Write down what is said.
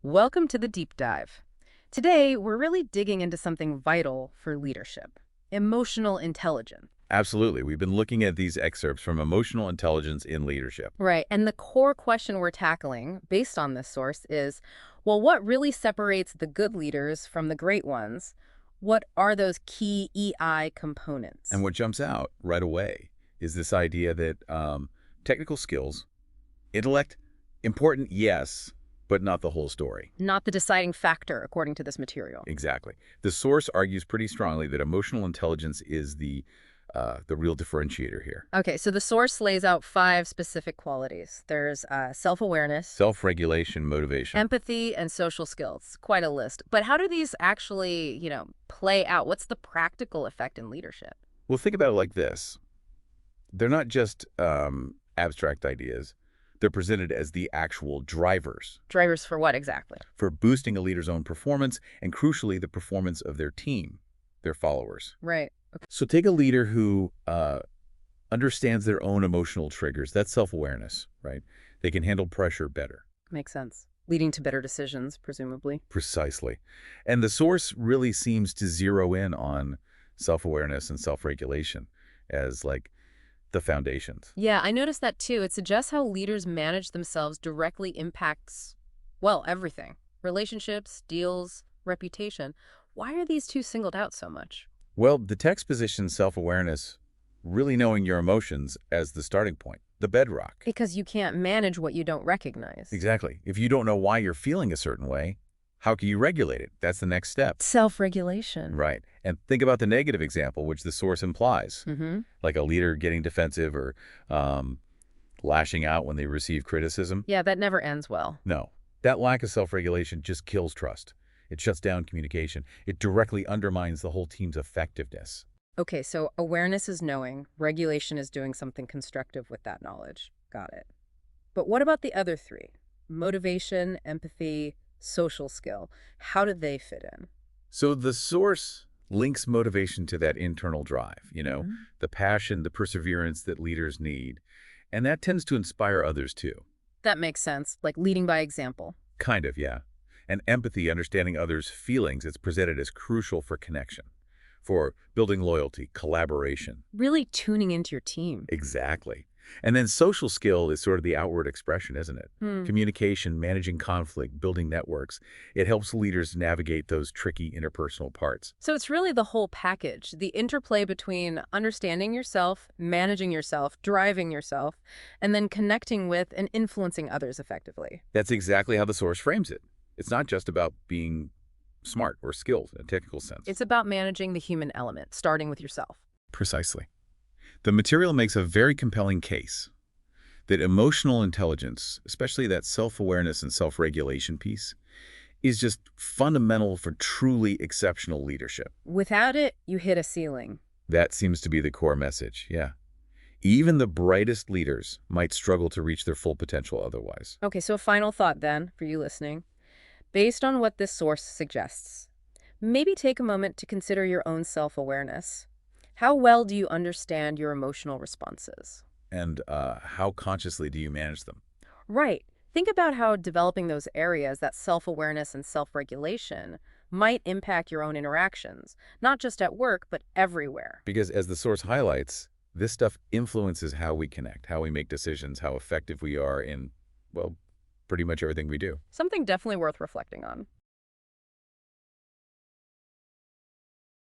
Welcome to the deep dive. Today, we're really digging into something vital for leadership, emotional intelligence. Absolutely. We've been looking at these excerpts from Emotional Intelligence in Leadership. Right, and the core question we're tackling, based on this source, is, well, what really separates the good leaders from the great ones? What are those key EI components? And what jumps out right away is this idea that technical skills, intellect, important, yes, but not the whole story. Not the deciding factor, according to this material. Exactly. The source argues pretty strongly that emotional intelligence is the real differentiator here. Okay, so the source lays out 5 specific qualities. There's self-awareness, Self-regulation, motivation. empathy, and social skills. Quite a list. But how do these actually, play out? What's the practical effect in leadership? Well, think about it like this. They're not just abstract ideas. They're presented as the actual drivers Drivers for what exactly? for boosting a leader's own performance and, crucially, the performance of their team, their followers. Right. Okay. So take a leader who understands their own emotional triggers. That's self-awareness, right? They can handle pressure better. Makes sense. Leading to better decisions, presumably. Precisely. And the source really seems to zero in on self-awareness and self-regulation as like the foundations. Yeah, I noticed that too. It suggests how leaders manage themselves directly impacts, well, everything. Relationships, deals, reputation. Why are these two singled out so much? Well, the text positions self-awareness, really knowing your emotions, as the starting point, the bedrock. Because you can't manage what you don't recognize. Exactly. If you don't know why you're feeling a certain way, how can you regulate it? That's the next step. Self-regulation. Right. And think about the negative example, which the source implies, Mm-hmm. like a leader getting defensive or lashing out when they receive criticism. Yeah, that never ends well. No, that lack of self-regulation just kills trust. It shuts down communication. It directly undermines the whole team's effectiveness. Okay, so awareness is knowing, regulation is doing something constructive with that knowledge. Got it. But what about the other 3? Motivation, empathy, social skill. How do they fit in? So the source links motivation to that internal drive, Mhm. the passion, the perseverance that leaders need. And that tends to inspire others too. That makes sense, like leading by example. Kind of, yeah. And empathy, understanding others' feelings, it's presented as crucial for connection, for building loyalty, collaboration. Really tuning into your team. Exactly. And then social skill is sort of the outward expression, isn't it? Hmm. Communication, managing conflict, building networks. It helps leaders navigate those tricky interpersonal parts. So it's really the whole package, the interplay between understanding yourself, managing yourself, driving yourself, and then connecting with and influencing others effectively. That's exactly how the source frames it. It's not just about being smart or skilled in a technical sense. It's about managing the human element, starting with yourself. Precisely. The material makes a very compelling case that emotional intelligence, especially that self-awareness and self-regulation piece, is just fundamental for truly exceptional leadership. Without it, you hit a ceiling. That seems to be the core message, yeah. Even the brightest leaders might struggle to reach their full potential otherwise. Okay, so a final thought then, for you listening. Based on what this source suggests, maybe take a moment to consider your own self-awareness. How well do you understand your emotional responses? And how consciously do you manage them? Right. Think about how developing those areas, that self-awareness and self-regulation, might impact your own interactions, not just at work, but everywhere. Because as the source highlights, this stuff influences how we connect, how we make decisions, how effective we are in, well, pretty much everything we do. Something definitely worth reflecting on.